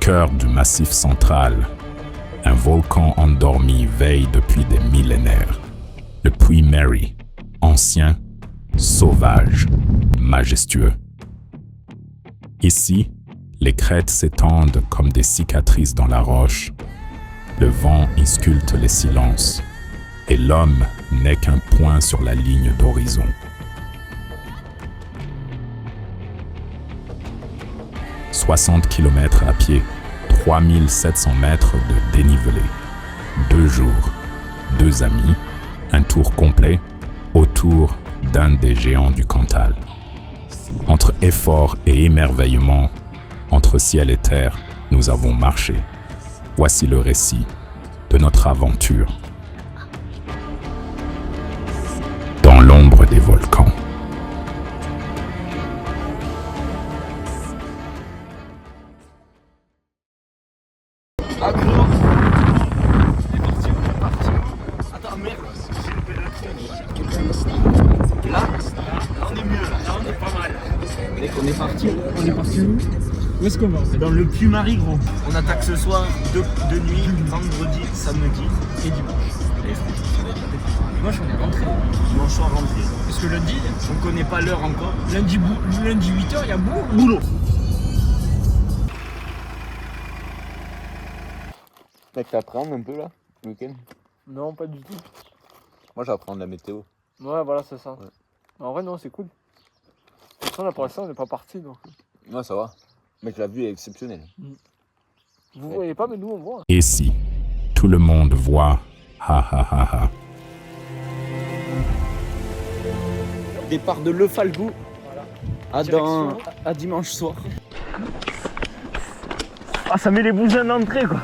cœur du Massif central, un volcan endormi veille depuis des millénaires. Le puits Mary, ancien, sauvage, majestueux. Ici, les crêtes s'étendent comme des cicatrices dans la roche. Le vent y sculpte les silences, et l'homme n'est qu'un point sur la ligne d'horizon. « 60 km à pied, 3700 mètres de dénivelé. 2 jours, 2 amis, un tour complet autour d'un des géants du Cantal. Entre effort et émerveillement, entre ciel et terre, nous avons marché. Voici le récit de notre aventure. Dans l'ombre des volcans. Ah gros, c'est parti, on est parti. Attends merde, là on est mieux, là on est pas mal. Mec on est parti. On est parti où? Où est-ce qu'on va? Dans le Puy-Marie gros. On attaque ce soir de nuit, vendredi, samedi et dimanche. Dimanche on est rentré. Dimanche soir rentré. Parce que lundi, On connaît pas l'heure encore. lundi 8h, il y a Boulot. Mec, t'apprends un peu là, le week-end? Non, pas du tout. Moi j'apprends de la météo. Ouais, voilà, c'est ça. Ouais. En vrai, non, c'est cool. De toute façon, là pour l'instant, on n'est pas parti donc. Ouais, ça va. Mec, la vue est exceptionnelle. Vous voyez pas, mais nous on voit. Et si tout le monde voit, ha ha ha ha. Départ de Le Falgou Direction. à dimanche soir. Ah ça met les bousins d'entrée quoi.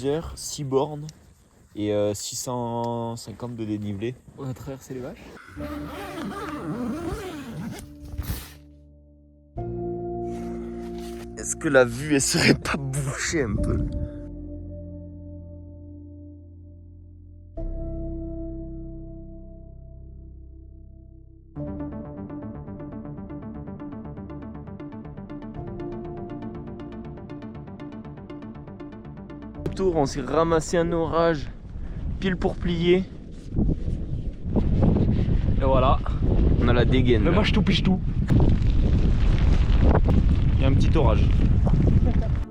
Heures, 6 bornes et 650 de dénivelé. On a traversé les vaches. Est-ce que la vue elle serait pas bouchée un peu? On s'est ramassé un orage pile pour plier. Et voilà. On a la dégaine. Mais là. moi je tout piche tout. Il y a un petit orage.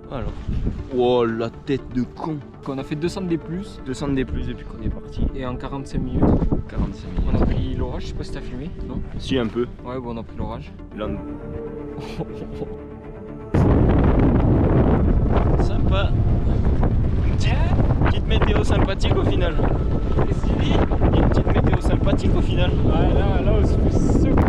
Voilà. Oh la tête de con. On a fait 200 des plus 200 des plus depuis qu'on est parti. et en 45 minutes, 45 on minutes. a pris l'orage. Je sais pas si t'as filmé, non? Si un peu. Ouais, bon, on a pris l'orage. Là, sympa. Petite météo sympathique au final. Qu'est-ce qu'il dit? Une petite météo sympathique au final. Ouais, là, on se fait secouer.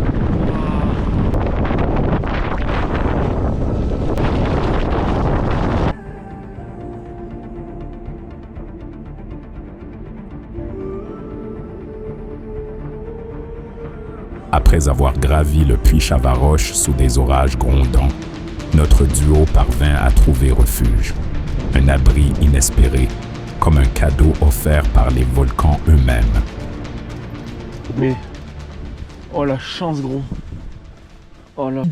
Après avoir gravi le puits Chavaroche sous des orages grondants, notre duo parvint à trouver refuge. Un abri inespéré, comme un cadeau offert par les volcans eux-mêmes. Mais oh la chance gros. Oh là.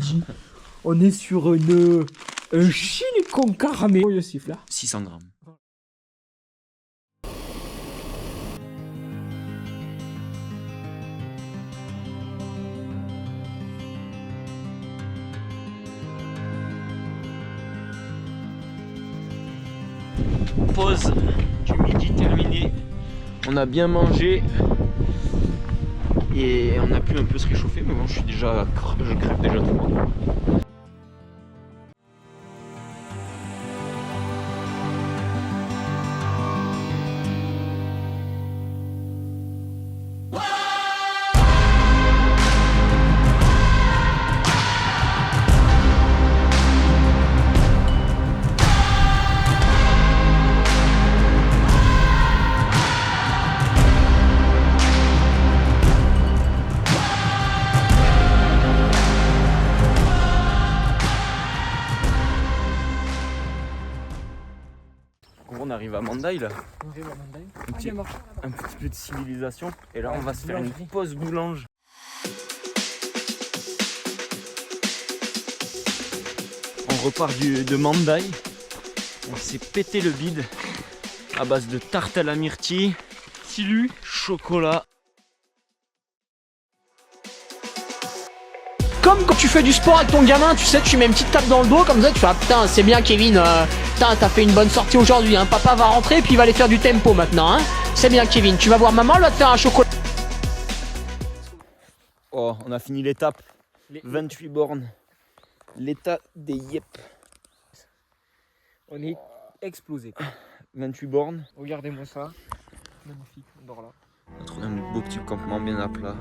On est sur un chili con carne. Oh, il siffle là. 600 grammes. Pause du midi terminée. On a bien mangé et on a pu un peu se réchauffer, mais bon, je crève déjà trop. arrive à Mandai là. On arrive à Mandai. Un petit peu de civilisation. Et là, on va se faire une pause boulange. On repart de Mandai. On s'est pété le bide à base de tarte à la myrtille, tilu, chocolat. Comme quand tu fais du sport avec ton gamin, tu sais, tu mets une petite tape dans le dos comme ça, tu fais ah, putain, c'est bien Kevin, putain, t'as fait une bonne sortie aujourd'hui, hein. Papa va rentrer et puis il va aller faire du tempo maintenant, hein. C'est bien Kevin, tu vas voir maman, elle va te faire un chocolat. Oh, on a fini l'étape. 28 bornes. L'état des yep. On est explosé. 28 bornes. Regardez-moi ça. Magnifique, on dort là. On a trouvé un beau petit campement bien à plat.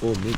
Oh mec.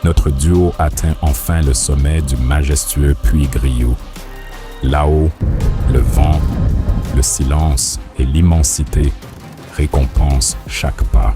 Notre duo atteint enfin le sommet du majestueux Puy Griou. Là-haut, le vent, le silence et l'immensité récompensent chaque pas.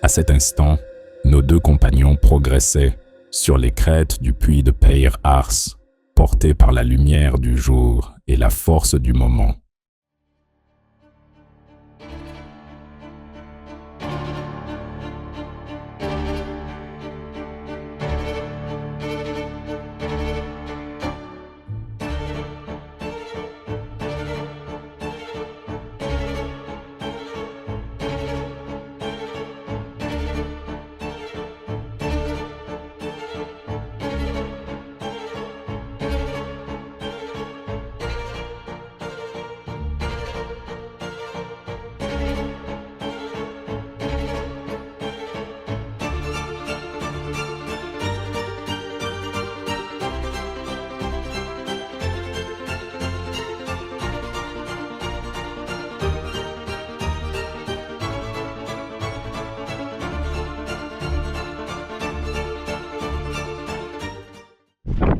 À cet instant, nos deux compagnons progressaient sur les crêtes du puy de Peir Ars, portés par la lumière du jour et la force du moment.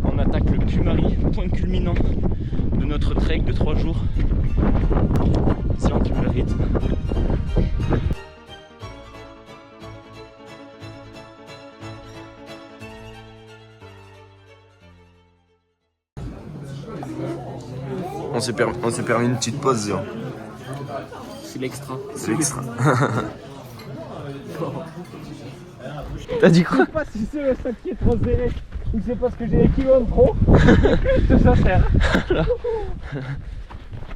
On attaque le Puy-Marie, point culminant de notre trek de 3 jours. Si on tue le rythme. On s'est permis une petite pause, Zéro. C'est l'extra. C'est l'extra. T'as dit quoi? Je sais pas si c'est le sac qui est trop serré ou c'est parce que j'ai les kilos en trop. Que ça sert.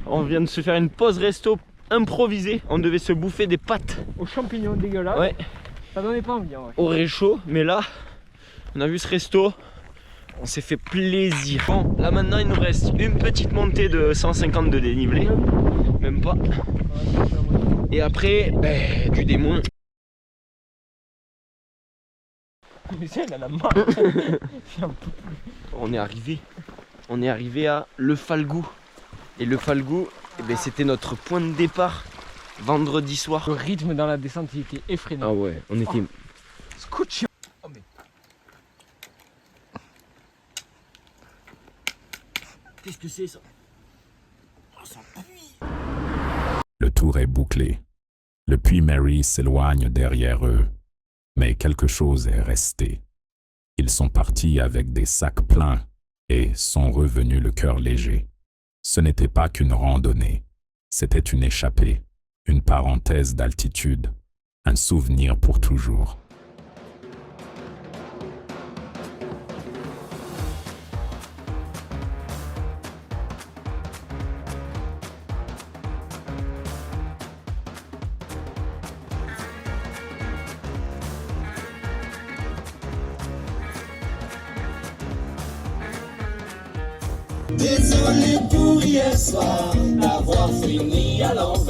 On vient de se faire une pause resto improvisée. On devait se bouffer des pâtes. Aux champignons dégueulasses. Ouais. Ça donnait pas envie, ouais. Au réchaud, mais là, on a vu ce resto. On s'est fait plaisir. Bon, là maintenant, il nous reste une petite montée de 150 de dénivelé. Même pas. Et après, ben, du démon. Mais c'est elle a la main. On est arrivé à Le Falgou. Et Le Falgou, eh ben, c'était notre point de départ vendredi soir. Le rythme dans la descente, il était effréné. Ah ouais, on était... Scotch. Qu'est-ce que c'est ça? Le tour est bouclé. Le puits Mary s'éloigne derrière eux, mais quelque chose est resté. Ils sont partis avec des sacs pleins et sont revenus le cœur léger. Ce n'était pas qu'une randonnée, c'était une échappée, une parenthèse d'altitude, un souvenir pour toujours. Désolé pour hier soir, d'avoir fini à l'envers.